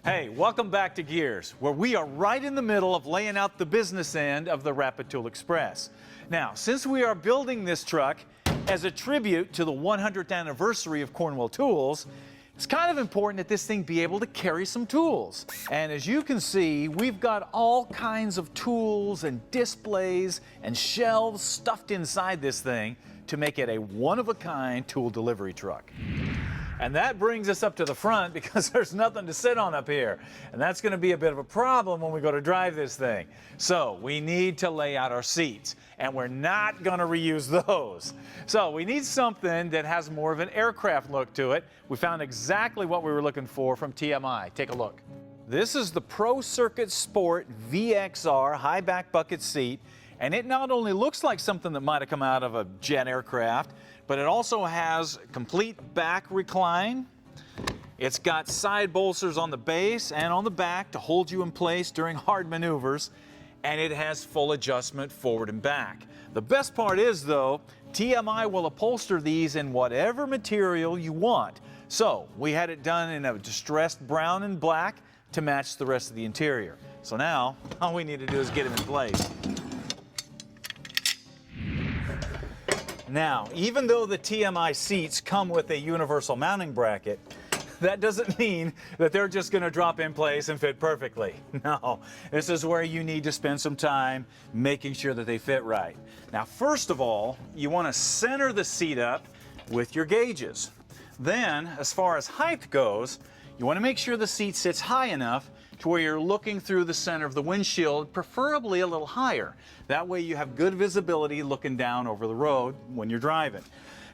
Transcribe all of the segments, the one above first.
Hey, welcome back to GearZ, where we are right in the middle of laying out the business end of the Rapid Tool Express. Now, since we are building this truck as a tribute to the 100th anniversary of Cornwell Tools, it's kind of important that this thing be able to carry some tools. And as you can see, we've got all kinds of tools and displays and shelves stuffed inside this thing to make it a one-of-a-kind tool delivery truck. And that brings us up to the front because there's nothing to sit on up here. And that's going to be a bit of a problem when we go to drive this thing. So we need to lay out our seats, and we're not going to reuse those. So we need something that has more of an aircraft look to it. We found exactly what we were looking for from TMI. Take a look. This is the Pro Circuit Sport VXR high back bucket seat. And it not only looks like something that might have come out of a jet aircraft, but it also has complete back recline. It's got side bolsters on the base and on the back to hold you in place during hard maneuvers, and it has full adjustment forward and back. The best part is, though, TMI will upholster these in whatever material you want. So we had it done in a distressed brown and black to match the rest of the interior. So now all we need to do is get them in place. Now, even though the TMI seats come with a universal mounting bracket, that doesn't mean that they're just going to drop in place and fit perfectly. No, this is where you need to spend some time making sure that they fit right. Now, first of all, you want to center the seat up with your gauges. Then, as far as height goes, you want to make sure the seat sits high enough to where you're looking through the center of the windshield, preferably a little higher. That way you have good visibility looking down over the road when you're driving.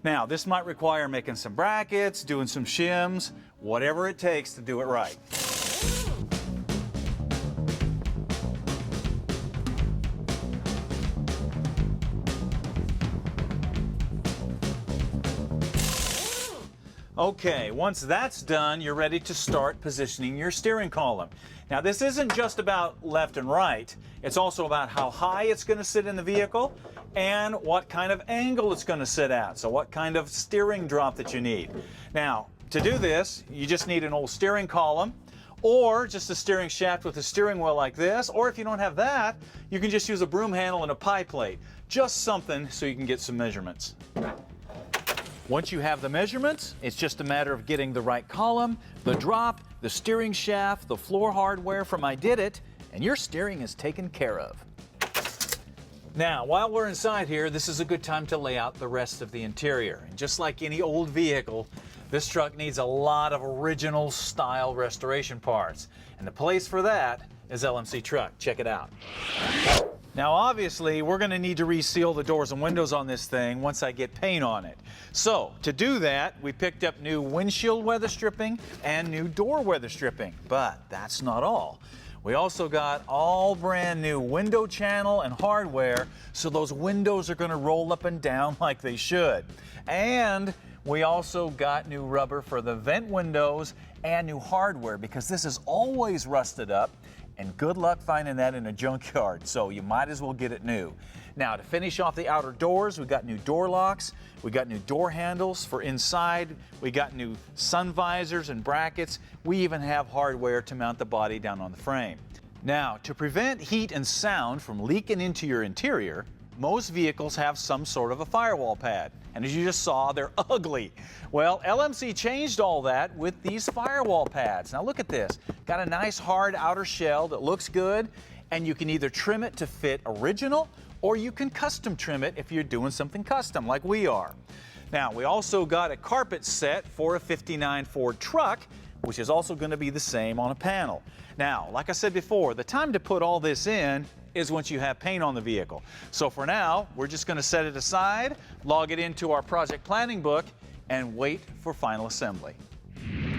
Now, this might require making some brackets, doing some shims, whatever it takes to do it right. Okay, once that's done, you're ready to start positioning your steering column. Now, this isn't just about left and right. It's also about how high it's going to sit in the vehicle and what kind of angle it's going to sit at. So what kind of steering drop that you need. Now, to do this, you just need an old steering column or just a steering shaft with a steering wheel like this. Or if you don't have that, you can just use a broom handle and a pie plate. Just something so you can get some measurements. Once you have the measurements, it's just a matter of getting the right column, the drop, the steering shaft, the floor hardware from iDidit, and your steering is taken care of. Now, while we're inside here, this is a good time to lay out the rest of the interior. And just like any old vehicle, this truck needs a lot of original style restoration parts. And the place for that is LMC Truck. Check it out. Now, obviously, we're going to need to reseal the doors and windows on this thing once I get paint on it. So, to do that, we picked up new windshield weather stripping and new door weather stripping. But that's not all. We also got all brand new window channel and hardware, so those windows are going to roll up and down like they should. And we also got new rubber for the vent windows and new hardware because this is always rusted up. And good luck finding that in a junkyard, so you might as well get it new. Now, to finish off the outer doors, we got new door locks, we got new door handles for inside, we got new sun visors and brackets, we even have hardware to mount the body down on the frame. Now, to prevent heat and sound from leaking into your interior, most vehicles have some sort of a firewall pad. And as you just saw, they're ugly. Well, LMC changed all that with these firewall pads. Now look at this. Got a nice hard outer shell that looks good, and you can either trim it to fit original, or you can custom trim it if you're doing something custom like we are. Now, we also got a carpet set for a '59 Ford truck, which is also going to be the same on a panel. Now, like I said before, the time to put all this in is once you have paint on the vehicle. So for now, we're just going to set it aside, log it into our project planning book, and wait for final assembly.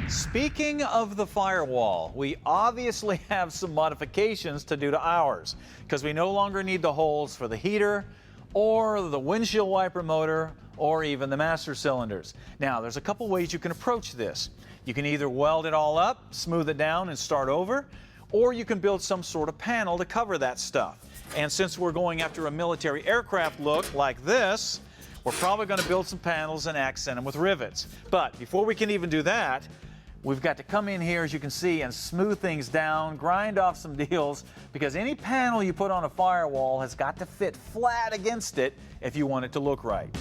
Speaking of the firewall, we obviously have some modifications to do to ours because we no longer need the holes for the heater or the windshield wiper motor or even the master cylinders. Now, there's a couple ways you can approach this. You can either weld it all up, smooth it down, and start over, or you can build some sort of panel to cover that stuff. And since we're going after a military aircraft look like this, we're probably going to build some panels and accent them with rivets. But before we can even do that, We've got to come in here, as you can see, and smooth things down, grind off some deals, because any panel you put on a Firewall has got to fit flat against it if you want it to look right.